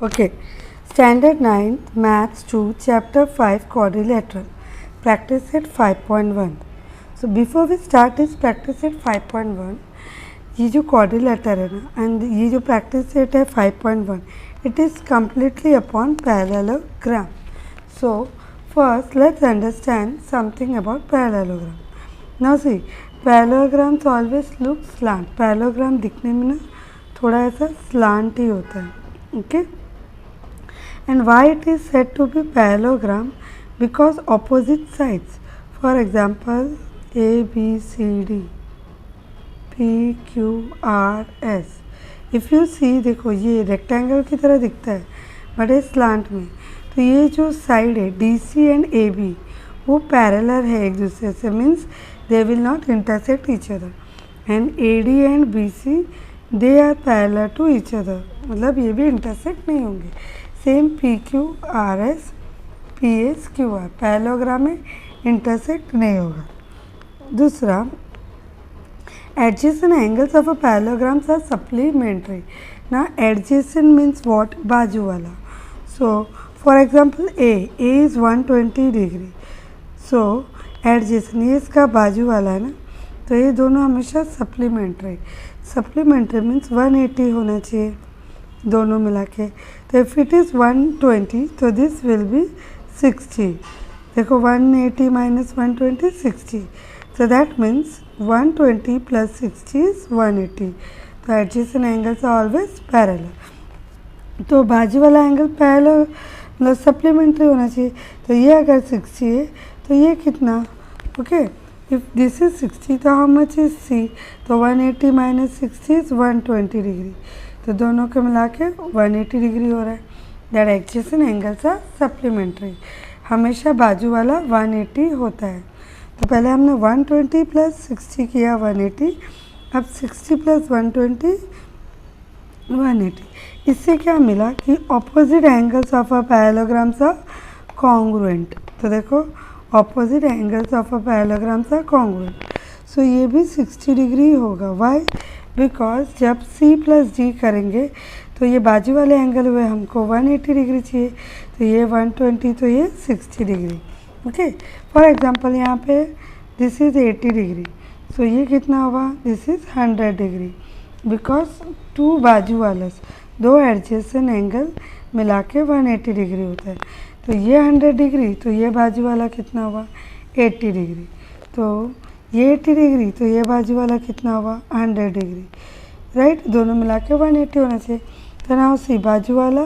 Okay, Standard 9th Maths 2 Chapter 5 Quadrilateral Practice Set 5.1. So before we start this practice set 5.1, ये जो quadrilateral है ना and ये जो practice set है 5.1, it is completely upon parallelogram. So first let's understand something about parallelogram. Now see, parallelograms always look slant. Parallelogram दिखने में ना थोड़ा ऐसा slant ही होता है. Okay. And why it is said to be parallelogram? Because opposite sides, for example A, B, C, D, P, Q, R, S. If you see, देखो ये rectangle की तरह दिखता है बट ये स्लांट में, तो ये जो साइड है D C and A B वो पैरेलल है एक दूसरे से, means they will not intersect each other. And A D and B C they are parallel to each other, मतलब ये भी इंटरसेक्ट नहीं होंगे. Same P Q R S P S Q R parallelogram में इंटरसेक्ट नहीं होगा. दूसरा, adjacent angles of a parallelograms are supplementary. Now adjacent means what? बाजू वाला. So for example A is 120 degree. So adjacent ये इसका बाजू वाला है ना, तो ये दोनों हमेशा supplementary. Supplementary means 180 होना चाहिए दोनों मिला के. तो if it is 120 तो this will be 60. देखो 180 minus 120 60. So that means 120 plus 60 is 180. तो adjacent angles are always parallel. तो बाजू वाला एंगल पैरेलल मतलब सप्लीमेंट्री होना चाहिए. तो ये अगर 60 है तो ये कितना? ओके, इफ दिस इज 60 तो हाउ मच इज सी? तो 180 माइनस 60 इज 120 डिग्री. तो दोनों को मिला के 180 डिग्री हो रहा है. That adjacent angles are supplementary. हमेशा बाजू वाला 180 होता है. तो पहले हमने 120 प्लस 60 किया 180, अब 60 प्लस 120 180. इससे क्या मिला कि opposite angles of a parallelograms are congruent. तो देखो opposite angles of a parallelograms are congruent. So ये भी 60 डिग्री होगा. वाई? बिकॉज जब C प्लस D करेंगे तो ये बाजू वाले एंगल हुए हमको 180 डिग्री चाहिए, तो ये 120 तो ये 60 डिग्री. ओके, फॉर एग्जांपल यहाँ पे दिस इज़ 80 डिग्री, सो ये कितना हुआ? This is 100 degree. Because two बाजू वाला दो एडजेसेंट एंगल मिला के 180 डिग्री होता है. तो ये 100 डिग्री, तो ये बाजू वाला कितना हुआ? 80 डिग्री. तो ये 80 डिग्री, तो ये बाजू वाला कितना हुआ? 100 डिग्री. राइट, दोनों मिला के 180 होना चाहिए. तो ना उसी बाजू वाला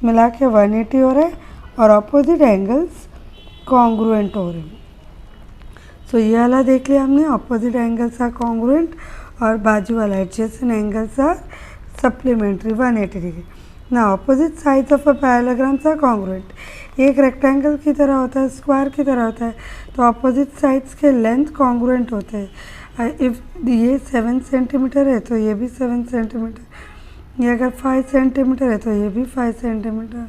मिला के 180 हो रहा है और अपोजिट एंगल्स कॉन्ग्रुएंट हो रहे हैं. सो ये वाला देख लिया हमने, अपोजिट एंगल्स आर कॉन्ग्रुएंट और बाजू वाला adjacent angles are supplementary 180 degree. ना opposite sides of a parallelograms are congruent. एक रेक्टेंगल की तरह होता है, स्क्वायर की तरह होता है, तो अपोजिट साइड्स के लेंथ कॉन्ग्रुएंट होते हैं. इफ़ ये 7 सेंटीमीटर है तो ये भी 7 सेंटीमीटर, ये अगर 5 सेंटीमीटर है तो ये भी 5 सेंटीमीटर,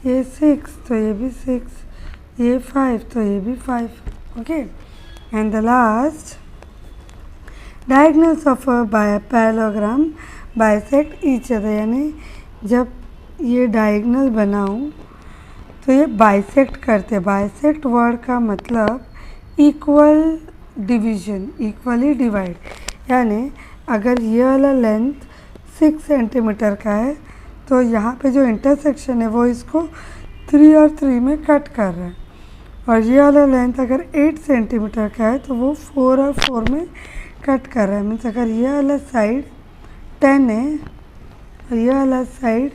ये 6 तो ये भी 6, ये 5 तो ये भी 5. Okay, and the last, diagonals of a parallelogram bisect each other. यानी जब ये डायगोनल बनाऊं तो ये बाइसेक्ट करते. बाइसेक्ट वर्ड का मतलब इक्वल डिवीजन, इक्वली डिवाइड. यानी अगर ये वाला लेंथ 6 सेंटीमीटर का है तो यहाँ पे जो इंटरसेक्शन है वो इसको 3 और 3 में कट कर रहा है. और ये वाला लेंथ अगर 8 सेंटीमीटर का है तो वो 4 और 4 में कट कर रहा है. मीन्स अगर ये वाला साइड 10 है और ये वाला साइड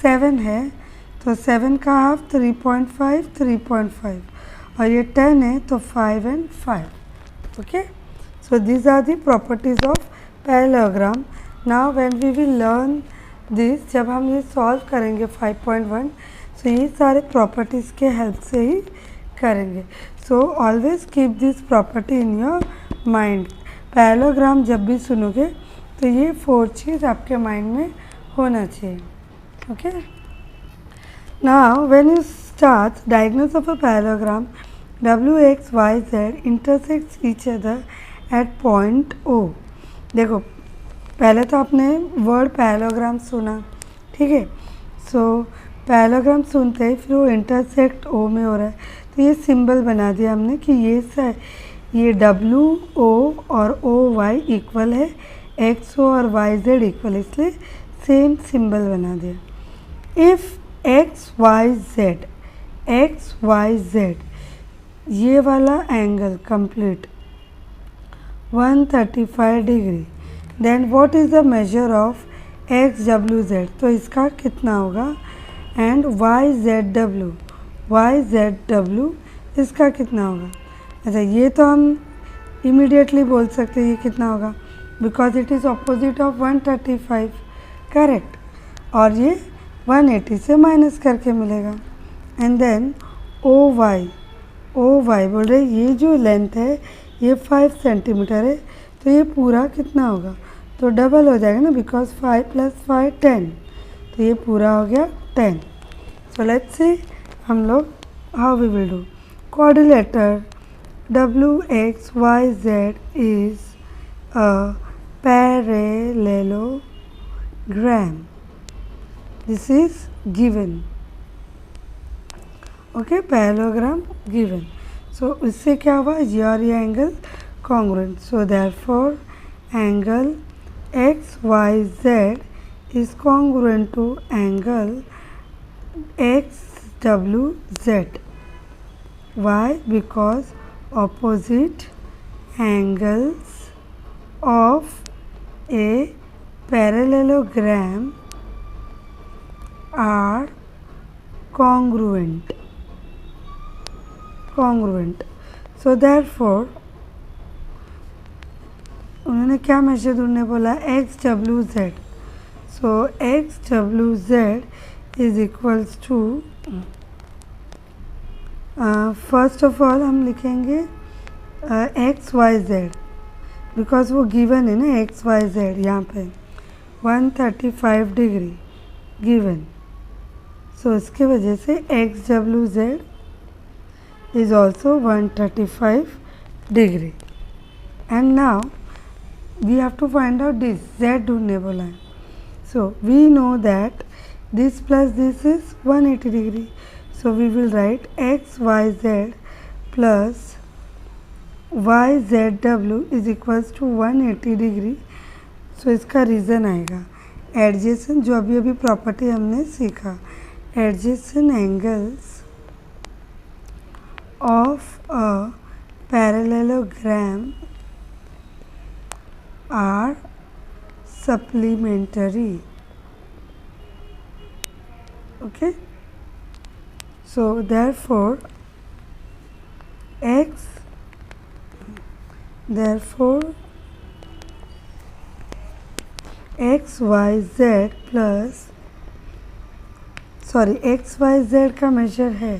7 है तो 7 का हाफ 3.5 3.5, और ये 10 है तो 5 and 5. Okay, so these are the properties of parallelogram. Now when we will learn this, जब हम ये सॉल्व करेंगे 5.1, सो ये सारे प्रॉपर्टीज़ के हेल्प से ही करेंगे. So always keep this property in your mind. Parallelogram जब भी सुनोगे तो ये 4 चीज़ आपके माइंड में होना चाहिए. Okay, now when you start diagonals of a parallelogram W X Y Z intersects each other at point O. देखो पहले तो आपने वर्ड पैरेललोग्राम सुना, ठीक है. सो पैरेललोग्राम सुनते ही फिर वो इंटरसेक्ट ओ में हो रहा है, तो ये सिंबल बना दिया हमने कि ये डब्ल्यू ओ और ओ वाई इक्वल है, एक्स ओ और वाई जेड इक्वल, इसलिए सेम सिंबल बना दिया। इफ़ एक्स वाई जेड ये वाला angle complete 135 degree, then what is the measure of X W Z, तो इसका कितना होगा, एंड वाई जेड डब्ल्यू इसका कितना होगा। अच्छा, ये तो हम इमीडिएटली बोल सकते हैं ये कितना होगा, because it is opposite of 135, correct, और ये 180 से माइनस करके मिलेगा। एंड देन ओ वाई बोल रहे ये जो लेंथ है ये 5 सेंटीमीटर है, तो ये पूरा कितना होगा, तो डबल हो जाएगा ना, बिकॉज 5 + 5 10, तो ये पूरा हो गया 10। सो लेट्स सी हम लोग how we will do. Coordinator WXYZ is a parallelogram. This is given. Okay, parallelogram given. So इससे क्या हुआ, ये और ये angle congruent. So therefore angle XYZ is congruent to angle XWZ. Why? Because opposite angles of a parallelogram are congruent. So therefore उन्होंने क्या major ढूंढने बोला, XWZ. So XWZ is equals to first of all हम लिखेंगे XYZ, because वो given है ना XYZ यहाँ पे 135 डिग्री गिवन, सो इसके वजह से XWZ is also 135 degree. And now we have to find out this, Z ढूंढने बोला है। So we know that this plus this is 180 degree, so we will write XYZ plus YZW is equals to 180 degree. So इसका reason आएगा adjacent, जो अभी property हमने सीखा, adjacent angles of a parallelogram are supplementary. Okay, so therefore XYZ का measure है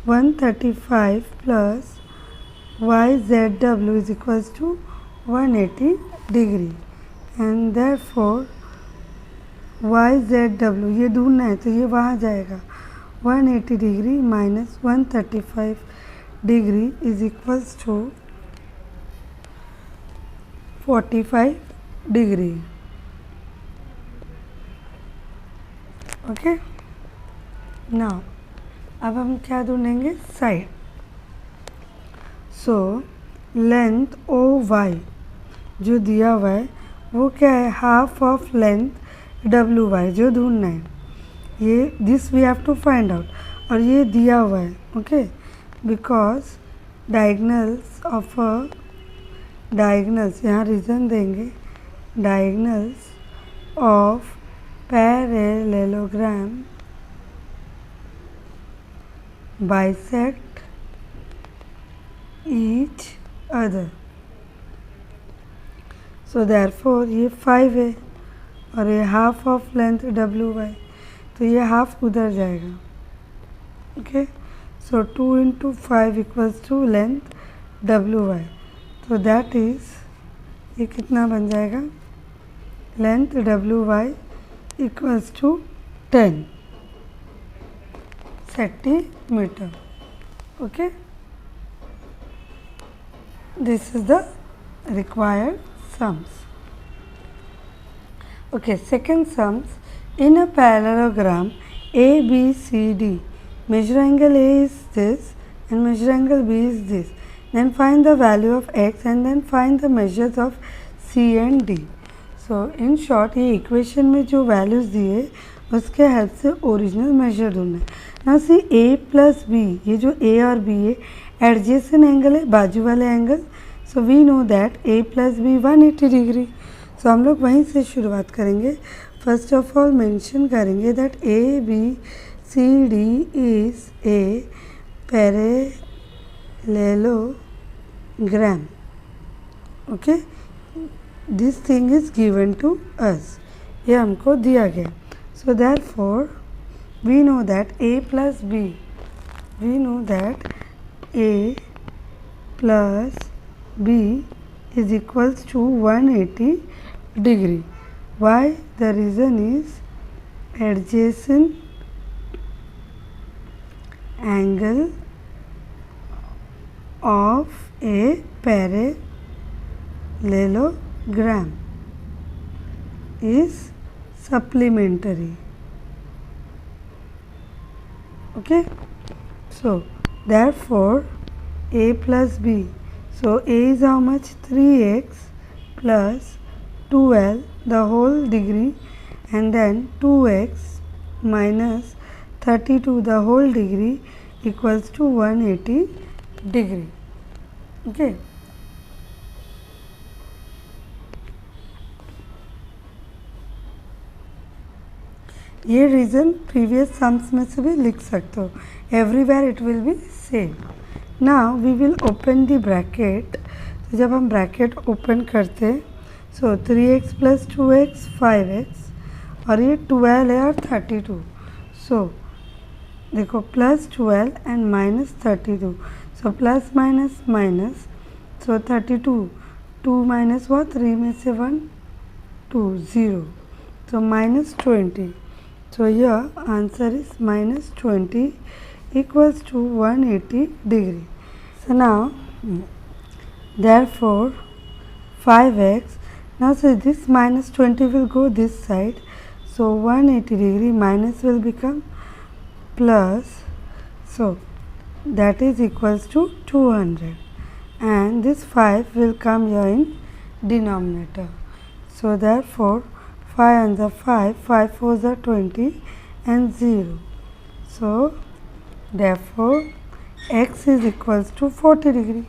135 plus YZW is equals to 180 degree, and therefore YZW ये ढूंढना है, तो ये वहाँ जाएगा 180 degree minus 135 degree is equals to 45 degree. Okay, now अब हम क्या ढूंढेंगे, साइड। सो लेंथ OY जो दिया हुआ है वो क्या है, हाफ ऑफ लेंथ WY जो ढूंढना है, ये this we have to find out, और ये दिया हुआ है। ओके, बिकॉज डायगनल्स यहाँ रीज़न देंगे, diagonals of parallelogram bisect each other. So therefore ये 5 है और ये हाफ ऑफ लेंथ WY, तो ये हाफ उधर जाएगा। Okay, so 2 × 5 equals to length WY, तो दैट इज़ ये कितना बन जाएगा, length WY equals to 10 centimetre. Okay, this is the required sums. Okay, second sums, in a parallelogram ABCD. Measure angle A is this and measure angle B is this. Then find the value of x and then find the measures of C and D. So in short ये equation में जो values दिए उसके help से original major ढूंढना है. ना सी A plus B, ये जो A और B है एडजेसेंट एंगल है, बाजू वाले angle. So we know that A plus B 180 degree. So हम लोग वहीं से शुरुआत करेंगे. फर्स्ट ऑफ ऑल मेंशन करेंगे that ABCD is a parallelogram. Okay, this thing is given to us, ये हमको दिया गया. So therefore we know that A plus B, we know that A plus B is equals to 180 degree. Why? The reason is adjacent angle of a parallelogram is supplementary. Okay, so therefore A plus B, so A is how much? 3x plus 12 the whole degree and then 2x minus 32 the whole degree equals to 180 degree. Okay, ये reason previous sums में से भी लिख सकते हो. Everywhere it will be same. Now we will open the bracket. तो जब हम ब्रैकेट ओपन करते हैं सो 3x प्लस 2x 5x और ये 12 है और 32. सो देखो plus 12 and minus 32. So plus minus minus, so 32 2 minus हुआ 3 में से 1 2 0. So minus 20. So here answer is minus 20 equals to 180 degree. So now therefore 5x, now so this minus 20 will go this side, so 180 degree minus will become plus, so that is equals to 200 and this 5 will come here in denominator. So therefore 5 and the 5, 5 4s are 20 and 0. So therefore x is equals to 40 degree.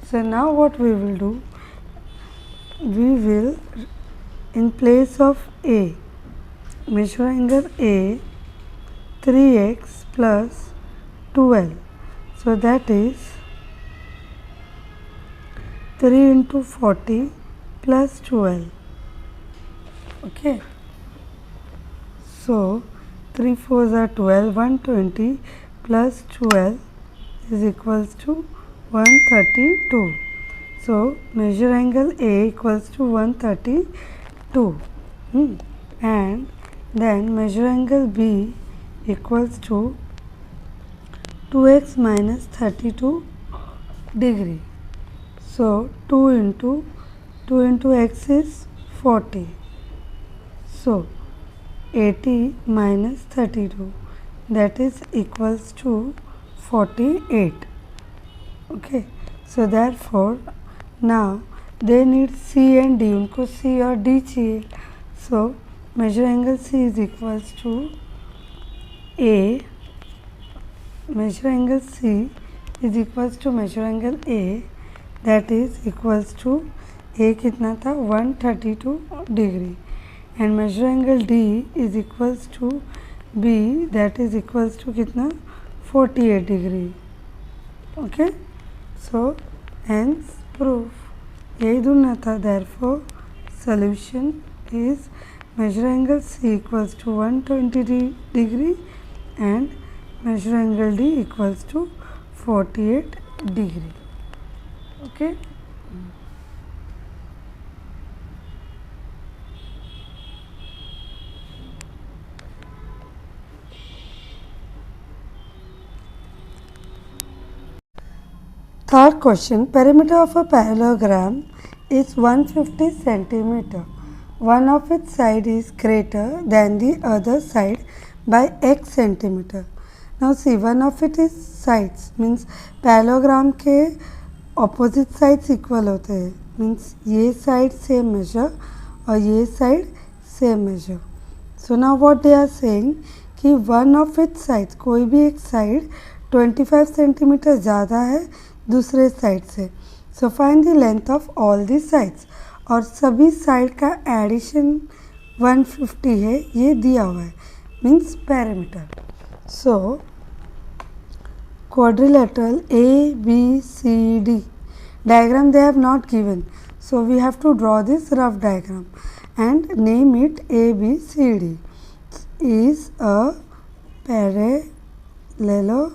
So now what we will do, we will in place of A, measure angle A 3x plus 12. So that is 3 into 40 plus 12. Okay, so 3 4s are 12, 120 plus 12 is equals to 132. So measure angle A equals to 132 and then measure angle B equals to 2x minus 32 degree. So 2 into x is 40. So 80 minus 32, that is equals to 48. Okay, so therefore now they need C and D, उनको C और D चाहिए. So measure angle C is equals to A, measure angle C is equals to measure angle A, that is equals to A कितना था 132 degree. And measure angle D is equals to B, that is equals to कितना 48 degree. Okay, so hence proof यही ढूंढना था. therefore solution is measure angle C equals to 120 degree and measure angle D equals to 48 degree. Okay. Third question, perimeter of a parallelogram is 150 centimeter. One of its side is greater than the other side by x centimeter. Now see, one of it is sides, means parallelogram के opposite sides equal होते हैं, means ये side same measure और ये side same measure. So now what they are saying कि one of its sides, कोई भी एक side 25 सेंटीमीटर ज़्यादा है दूसरे साइड से. So find the length of all the sides, और सभी साइड का एडिशन 150 है, ये दिया हुआ है, means perimeter. So quadrilateral ABCD diagram they have not given, so we have to draw this rough diagram and name it ABCD is a parallelogram.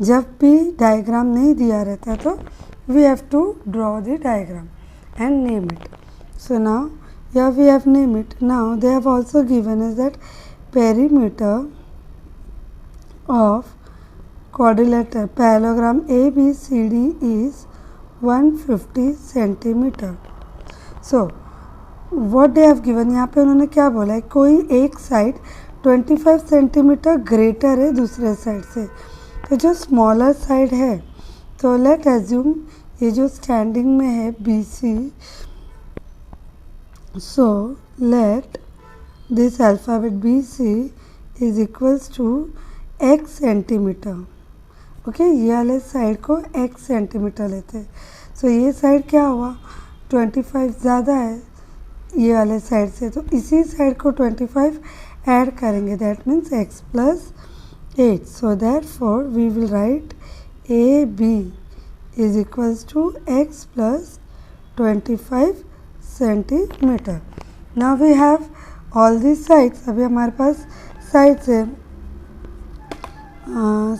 जब भी डायग्राम नहीं दिया रहता तो we have to draw the diagram and name it. So now here we have named it. Now they have also given us that perimeter of quadrilateral parallelogram ABCD is 150 centimeter. So what they have given, यहाँ पे उन्होंने क्या बोला है, कोई एक side 25 centimetre greater है दूसरे साइड से, तो जो स्मॉलर साइड है, तो लेट एज्यूम ये जो स्टैंडिंग में है BC, so let this alphabet BC is equals to x centimetre. Okay, ये वाले साइड को x सेंटीमीटर लेते हैं. सो ये साइड क्या हुआ, 25 ज़्यादा है ये वाले साइड से, तो इसी साइड को 25 ऐड करेंगे, that means x plus 8. So therefore we will write AB is equals to x plus 25 centimeter. Now we have all these sides. अभी हमारे पास sides है.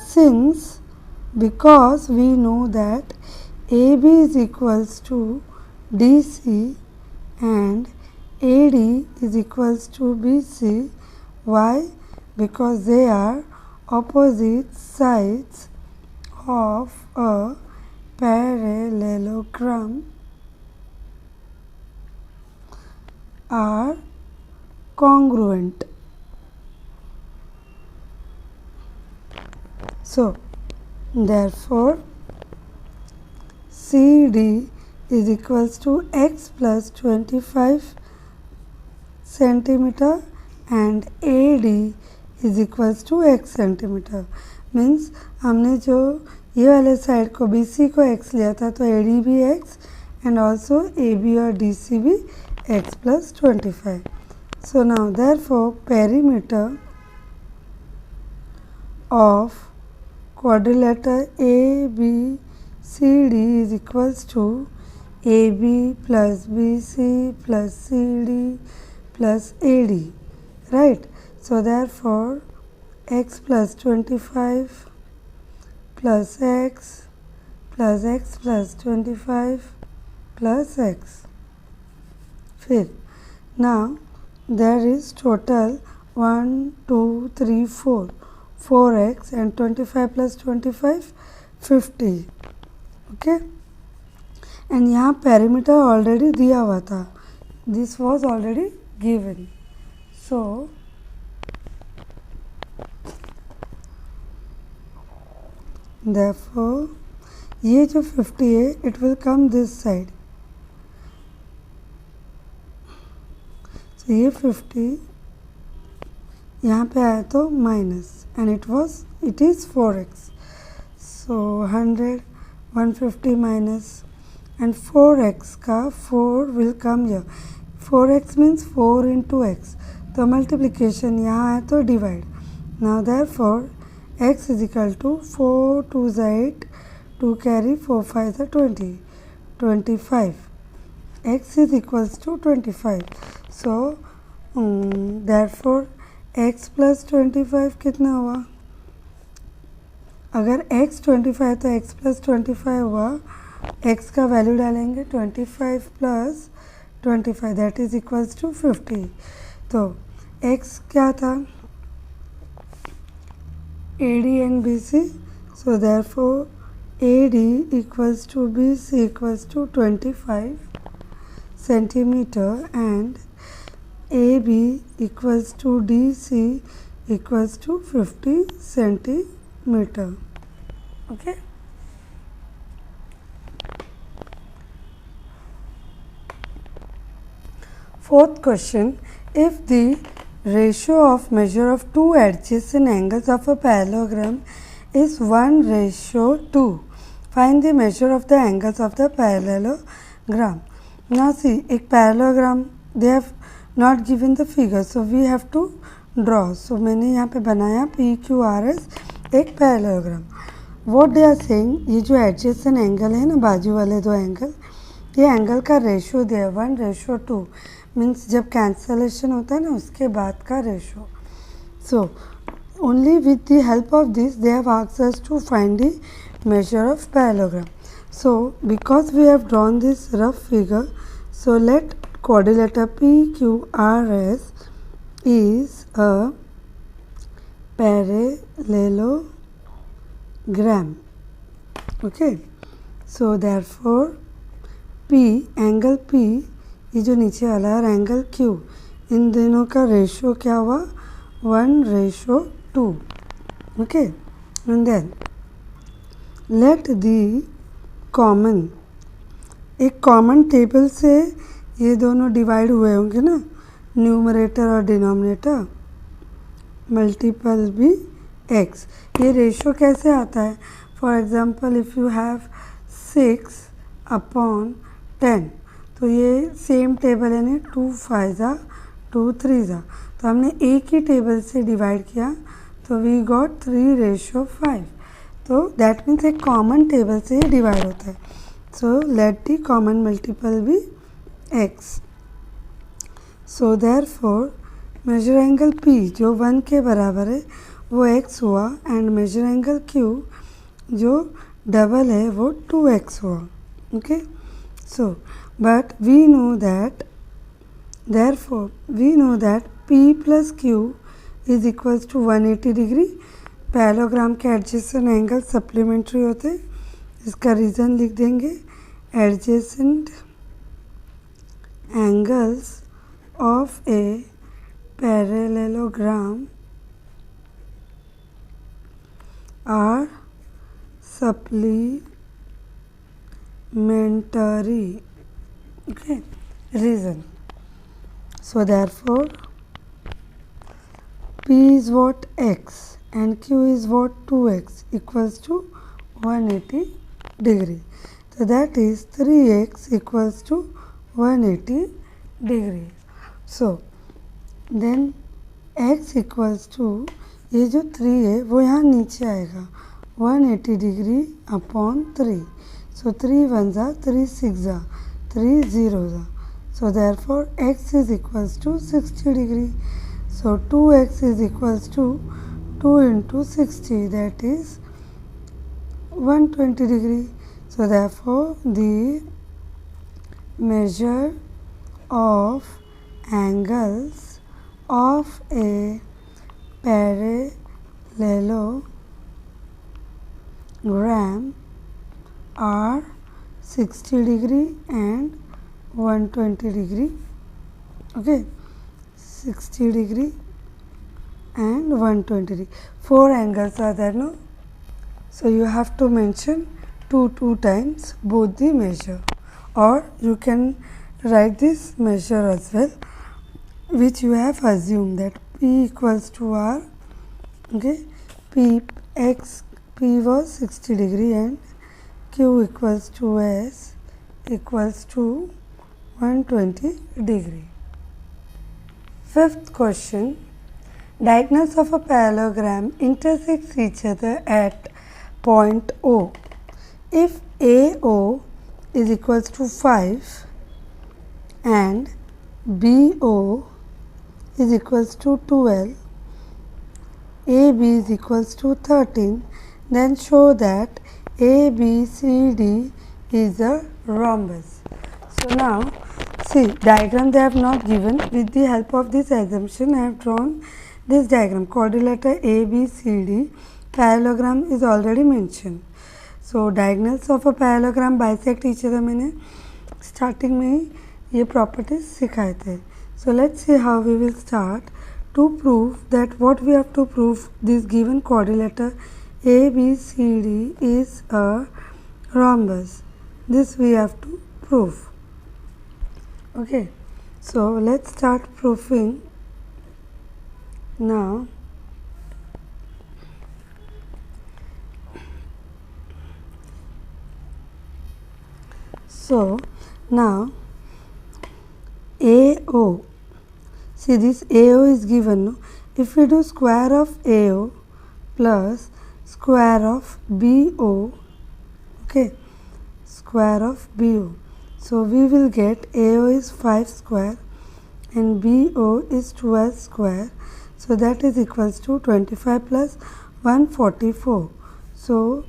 Since because we know that AB is equals to DC and AD is equals to BC. Why? Because they are opposite sides of a parallelogram are congruent. So therefore CD is equals to x plus 25 centimeter and AD is equals to x centimetre. Means हमने जो ये वाले side को BC को x लिया था, तो AD भी x एंड ऑल्सो AB और DC भी x plus 25. So now therefore perimeter of quadrilateral ABCD is equals to AB plus BC plus CD plus AD, right? So therefore x plus 25 plus x plus x plus 25 plus x. फिर now there is total 1 2 3 4 4x and 25 plus 25 50. Okay, and यहाँ perimeter already दिया हुआ था, this was already given. So therefore ये जो 50 है, it will come this side. So ये 50 यहाँ पे आया तो minus, and it is 4x. So 100 150 minus and 4x का 4 will come here. 4x means 4 into x, तो मल्टीप्लिकेशन यहाँ आया तो divide. Now therefore x is equal to 4 2 is 8, 2 carry 4 5 is 20, 25. x is equals to 25. So therefore x plus 25 कितना हुआ, अगर x 25 तो x plus 25 हुआ, x का वैल्यू डालेंगे 25 plus 25, that is equals to 50. तो x क्या था, AD and BC. So therefore AD equals to BC equals to 25 centimeter and AB equals to DC equals to 50 centimeter. Okay. Fourth question, if the ratio of measure of two adjacent angles of a parallelogram is 1:2, find the measure of the angles of the parallelogram. Now see, एक parallelogram, they have not given the figure, so we have to draw. So मैंने यहाँ पे बनाया PQRS एक parallelogram. What they are saying, ये जो adjacent angle है ना, बाजू वाले दो एंगल, ये एंगल का रेशो दिया 1:2, मीन्स जब कैंसलेशन होता है ना उसके बाद का ratio. So only with the help of this they have asked us to find the measure of parallelogram. So because we have drawn this rough figure, so let quadrilateral PQRS is a parallelogram. Okay, so therefore P, angle P, ये जो नीचे वाला है, और angle Q, इन दोनों का ratio क्या हुआ 1:2. Okay, and then let the common, एक कॉमन टेबल से ये दोनों डिवाइड हुए होंगे ना, न्यूमरेटर और डिनोमिनेटर, मल्टीपल भी x. ये रेशो कैसे आता है? For example if you have 6/10, तो ये सेम टेबल है ना, 2 5 2 3, तो हमने एक ही टेबल से डिवाइड किया तो वी गॉट 3:5. तो दैट मीन्स एक कॉमन टेबल से ही डिवाइड होता है. So let the common multiple भी x. So therefore measure angle P जो 1 के बराबर है वो x हुआ, एंड मेजर एंगल Q जो डबल है वो 2x हुआ. Okay, so but we know that, therefore we know that P plus Q is equals to 180 degree. Parallelogram के एडजेसेंट एंगल सप्लीमेंट्री होते हैं, इसका रीज़न लिख देंगे. Adjacent angles of a parallelogram are supplementary. Okay, reason. So therefore P is what? X, and Q is what? 2x equals to 180 degree. So that is 3x equals to 180 degree. So then x equals to, ये जो 3 है वो यहाँ नीचे आएगा, 180 degree upon 3. So 3 1s are 3 6s are 3 0s are. So therefore x is equals to 60 degree. So 2x is equals to 2 into 60, that is 120 degree. So therefore the measure of angles of a parallelogram are 60 degree and 120 degree. Okay, 60 degree and 120 degree. 4 angles are there, no? So you have to mention 2 times both the measure, or you can write this measure as well, which you have assumed that P equals to R. Okay, P was 60 degree and Q equals to S equals to 120 degree. Fifth question, diagonals of a parallelogram intersect each other at point O. If AO is equals to 5 and BO is equals to 12, AB is equals to 13, then show that ABCD is a rhombus. So now see, diagram they have not given. With the help of this assumption I have drawn this diagram. Quadrilateral ABCD parallelogram is already mentioned. So diagonals of a parallelogram bisect each other, मैंने starting में ही ये properties सिखाए थे. So let's see how we will start to prove that what we have to prove, this given quadrilateral ABCD is a rhombus. This we have to prove. Okay, so let's start proving now. So now AO, see this AO is given, no? If we do square of AO plus square of BO, okay, square of BO, so we will get AO is 5 square and BO is 12 square, so that is equals to 25 plus 144, so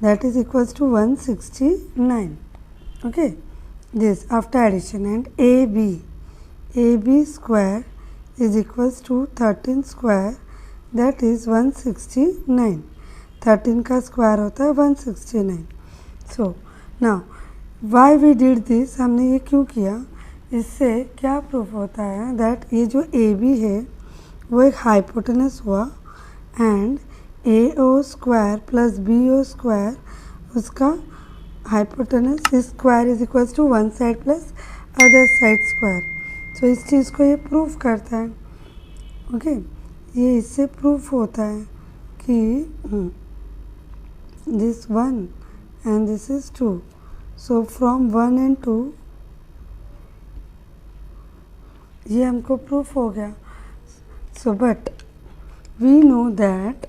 that is equals to 169. Okay, this after addition, and AB square is equals to 13 square, that is 169. 13 का square होता है 169. So now why we did this, हमने ये क्यों किया, इससे क्या proof होता है दैट ये जो ए बी है वो एक हाइपोटेनस हुआ and A O square plus B O square, उसका hypotenuse square is equals to one side plus other side square. So इस चीज़ को ये प्रूफ करता है. ओके, ये इससे प्रूफ होता है कि this 1 and this is 2, so from 1 and 2 ये हमको प्रूफ हो गया. So but we know that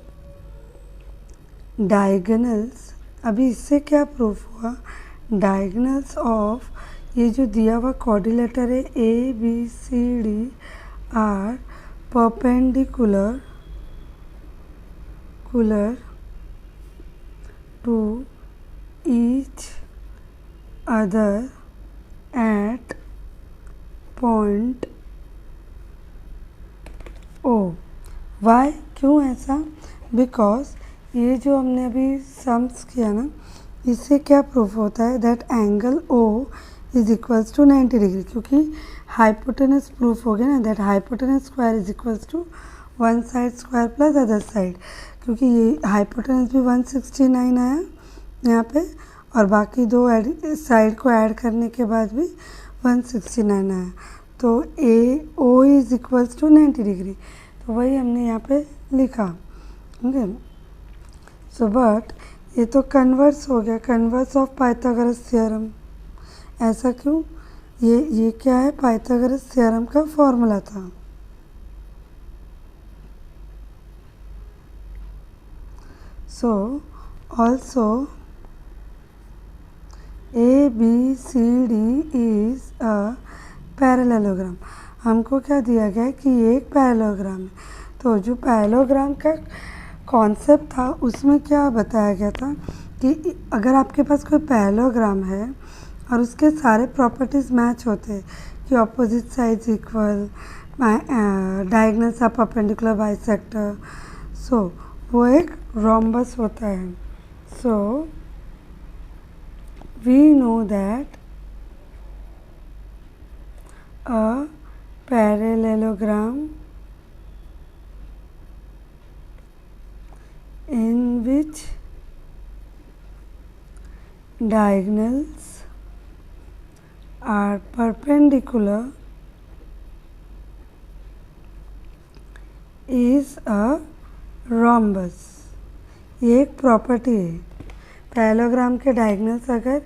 diagonals, अभी इससे क्या प्रूफ हुआ, diagonals of ये जो दिया हुआ quadrilateral है A B C D are perpendicular to each other at point O. Why? क्यों ऐसा? Because ये जो हमने अभी सम्स किया ना, इससे क्या प्रूफ होता है that angle O is equals to 90 degree, क्योंकि हाइपोटेनस प्रूफ हो गया ना that hypotenuse square is equals to one side square plus other side, क्योंकि ये हाइपोटेनस भी 169 आया यहाँ पे और बाकी दो साइड को ऐड करने के बाद भी 169 आया, तो A O is equals to 90 degree, तो वही हमने यहाँ पे लिखा. ओके, सो बट ये तो कन्वर्स हो गया, कन्वर्स ऑफ पाइथागोरस थ्योरम. ऐसा क्यों, ये क्या है, पाइथागोरस थ्योरम का फॉर्मूला था. So also ABCD is a parallelogram. हमको क्या दिया गया है कि ये एक पैरेललोग्राम है. तो जो पैरेललोग्राम का कॉन्सेप्ट था उसमें क्या बताया गया था कि अगर आपके पास कोई पैरेललोग्राम है और उसके सारे प्रॉपर्टीज़ मैच होते हैं कि opposite sides equal, diagonals are perpendicular bisector, so वो एक rhombus होता है. So we know that a parallelogram in which diagonals are perpendicular is a rhombus. ये एक प्रॉपर्टी है, पैरेललोग्राम के डायगोनल्स अगर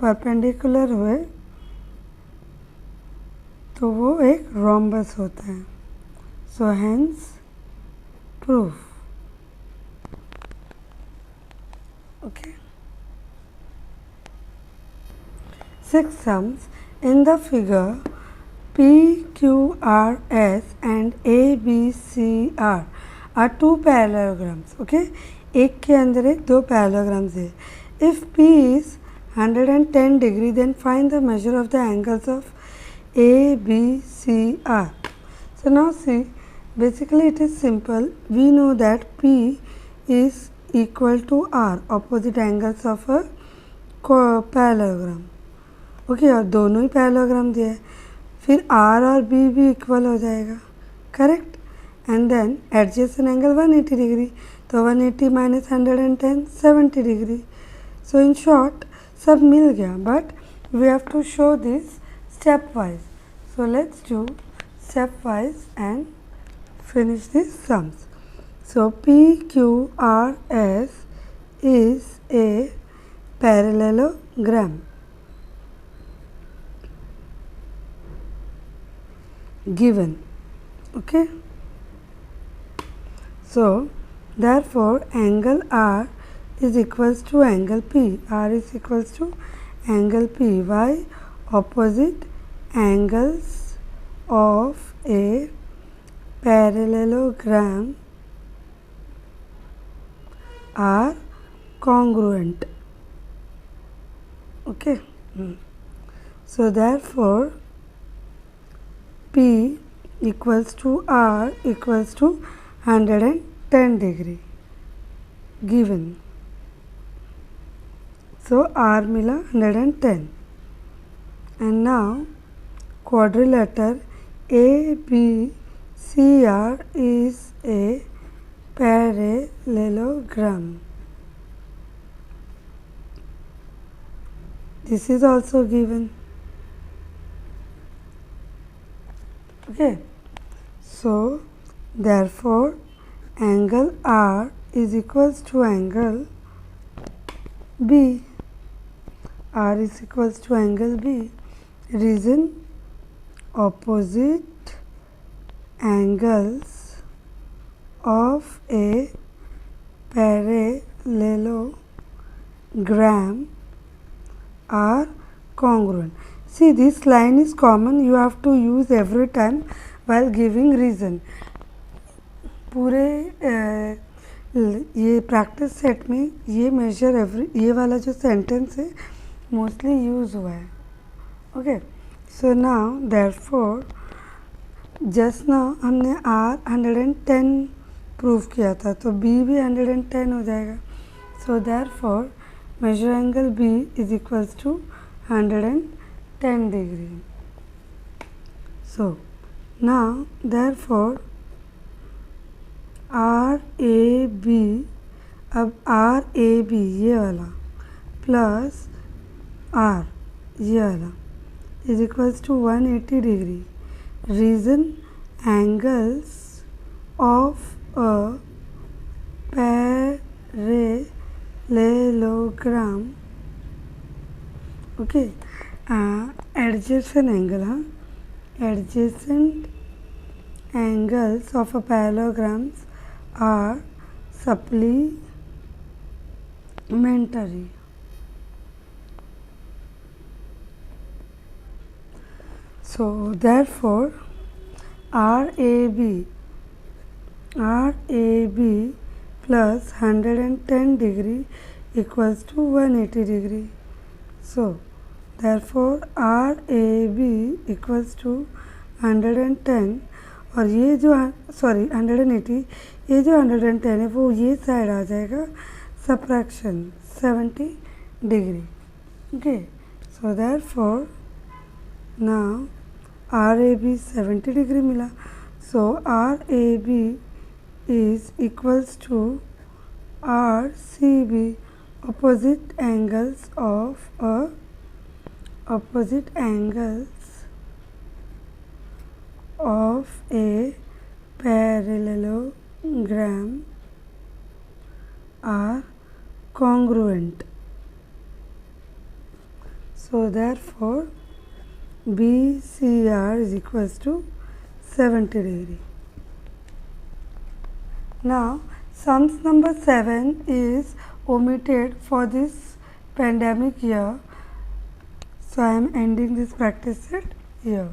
परपेंडिकुलर हुए तो वो एक rhombus होता है. So hence proof. Okay, 6 sums in the figure P, Q, R, S and A, B, C, R are two parallelograms. Okay, एक के अंदर एक दो पैरेललोग्राम्स है. If P is 110 degree then find the measure of the angles of A, B, C, R. So now see, basically it is simple. We know that P is equal to R, opposite angles of a parallelogram. Okay, और दोनों ही parallelogram दिए. फिर R और B भी equal हो जाएगा, correct. And then adjacent angle 180 degree, तो 180 minus 110 70 degree. So in short सब मिल गया, but we have to show this step wise. So let's do stepwise and finish these sums. So PQRS is a parallelogram given. Okay. So therefore angle R is equals to angle P. R is equals to angle P. Why? Opposite angles of a parallelogram are congruent. Okay. So therefore P equals to R equals to 110 degree given. So R मिला 110. And now quadrilateral ABCR is a parallelogram. This is also given. Okay. So therefore angle R is equals to angle B. R is equals to angle B. Reason: opposite angles of a parallelogram are congruent. See, this line is common. You have to use every time while giving reason. पूरे ये practice set में ये major ये वाला जो sentence है mostly use हुआ है. Okay. So now therefore just now हमने R 110 प्रूव किया था, तो B भी 110 हो जाएगा. So therefore measure angle B is equals to 110 degree. So now therefore RAB, अब RAB ये वाला प्लस R ये वाला is equals to 180 degree. Reason: angles of a parallelogram. Okay. Adjacent angle, adjacent angles of a parallelograms are supplementary. So therefore RAB plus 110 degree equals to 180 degree. So therefore RAB equals to 110 और ये जो 180, ये जो 110 है वो ये side आ जाएगा subtraction 70 degree. Okay. So therefore now RAB 70 degree मिला. सो RAB is equals to RCB, opposite angles of a parallelogram are congruent. So therefore BCR is equals to 70 degree. Now sums number 7 is omitted for this pandemic year. So I am ending this practice set here.